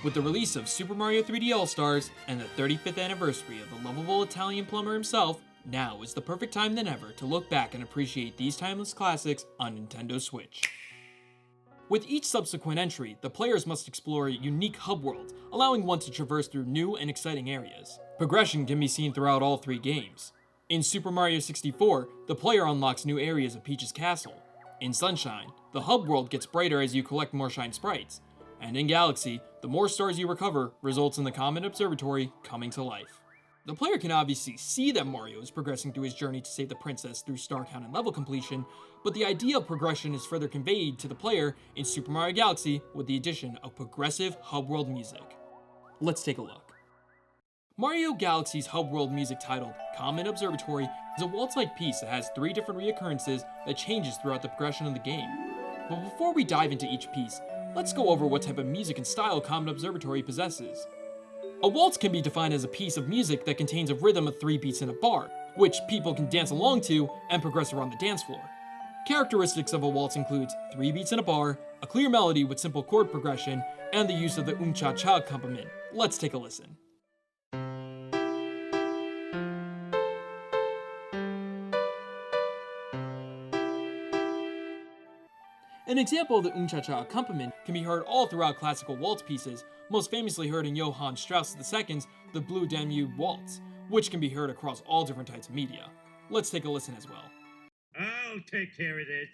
With the release of Super Mario 3D All-Stars and the 35th anniversary of the lovable Italian plumber himself, now is the perfect time than ever to look back and appreciate these timeless classics on Nintendo Switch. With each subsequent entry, the players must explore unique hub worlds, allowing one to traverse through new and exciting areas. Progression can be seen throughout all three games. In Super Mario 64, the player unlocks new areas of Peach's castle. In Sunshine, the hub world gets brighter as you collect more Shine sprites. And in Galaxy, the more stars you recover results in the Comet Observatory coming to life. The player can obviously see that Mario is progressing through his journey to save the princess through star count and level completion, but the idea of progression is further conveyed to the player in Super Mario Galaxy with the addition of progressive hub world music. Let's take a look. Mario Galaxy's hub world music titled Comet Observatory is a waltz-like piece that has 3 different reoccurrences that changes throughout the progression of the game. But before we dive into each piece, let's go over what type of music and style Comet Observatory possesses. A waltz can be defined as a piece of music that contains a rhythm of 3 beats in a bar, which people can dance along to and progress around the dance floor. Characteristics of a waltz includes 3 beats in a bar, a clear melody with simple chord progression, and the use of the cha-cha accompaniment. Let's take a listen. An example of the cha-cha accompaniment can be heard all throughout classical waltz pieces, most famously heard in Johann Strauss II's The Blue Danube Waltz, which can be heard across all different types of media. Let's take a listen as well. I'll take care of this.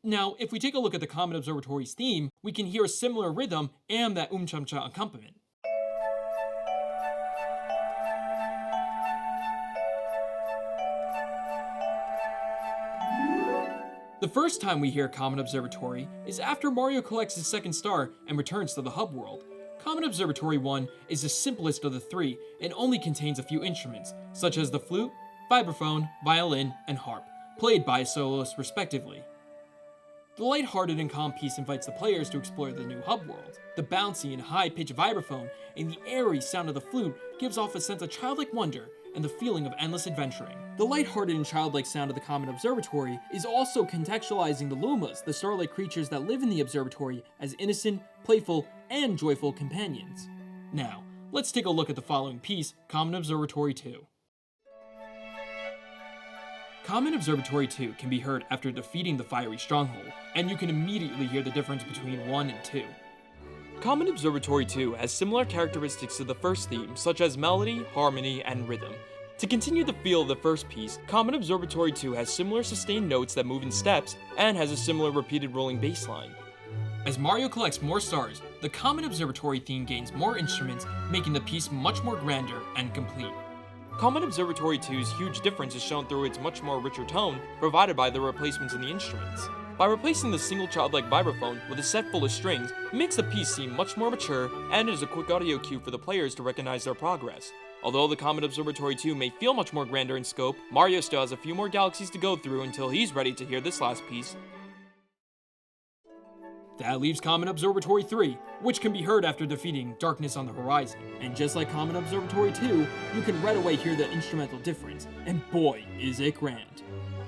Now, if we take a look at the Comet Observatory's theme, we can hear a similar rhythm and that cha-cha accompaniment. The first time we hear Comet Observatory is after Mario collects his second star and returns to the hub world. Comet Observatory 1 is the simplest of the 3 and only contains a few instruments, such as the flute, vibraphone, violin, and harp, played by a soloist respectively. The lighthearted and calm piece invites the players to explore the new hub world. The bouncy and high-pitched vibraphone and the airy sound of the flute gives off a sense of childlike wonder and the feeling of endless adventuring. The lighthearted and childlike sound of the Comet Observatory is also contextualizing the Lumas, the star-like creatures that live in the observatory, as innocent, playful, and joyful companions. Now, let's take a look at the following piece, Comet Observatory 2. Comet Observatory 2 can be heard after defeating the fiery stronghold, and you can immediately hear the difference between 1 and 2. Comet Observatory 2 has similar characteristics to the first theme, such as melody, harmony, and rhythm. To continue the feel of the first piece, Comet Observatory 2 has similar sustained notes that move in steps, and has a similar repeated rolling bass line. As Mario collects more stars, the Comet Observatory theme gains more instruments, making the piece much more grander and complete. Comet Observatory 2's huge difference is shown through its much more richer tone provided by the replacements in the instruments. By replacing the single childlike vibraphone with a set full of strings, it makes the piece seem much more mature and is a quick audio cue for the players to recognize their progress. Although the Comet Observatory 2 may feel much more grander in scope, Mario still has a few more galaxies to go through until he's ready to hear this last piece. That leaves Comet Observatory 3, which can be heard after defeating Darkness on the Horizon. And just like Comet Observatory 2, you can right away hear the instrumental difference, and boy, is it grand.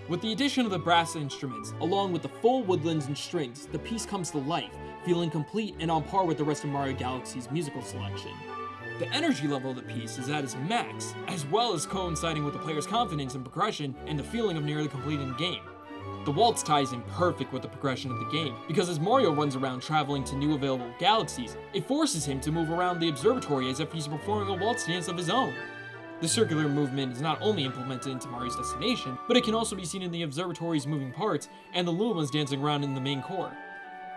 With the addition of the brass instruments, along with the full woodlands and strings, the piece comes to life, feeling complete and on par with the rest of Mario Galaxy's musical selection. The energy level of the piece is at its max, as well as coinciding with the player's confidence in progression and the feeling of nearly completing the game. The waltz ties in perfect with the progression of the game, because as Mario runs around traveling to new available galaxies, it forces him to move around the observatory as if he's performing a waltz dance of his own. The circular movement is not only implemented into Mario's destination, but it can also be seen in the observatory's moving parts and the Lumas dancing around in the main core.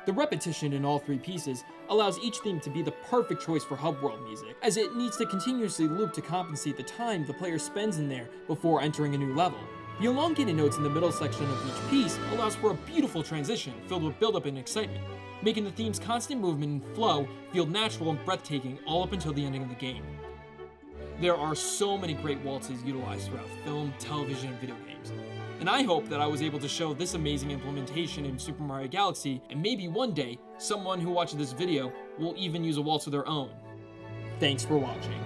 The repetition in all 3 pieces allows each theme to be the perfect choice for hub world music, as it needs to continuously loop to compensate the time the player spends in there before entering a new level. The elongated notes in the middle section of each piece allows for a beautiful transition filled with buildup and excitement, making the theme's constant movement and flow feel natural and breathtaking all up until the ending of the game. There are so many great waltzes utilized throughout film, television, and video games. And I hope that I was able to show this amazing implementation in Super Mario Galaxy, and maybe one day, someone who watches this video will even use a waltz of their own. Thanks for watching.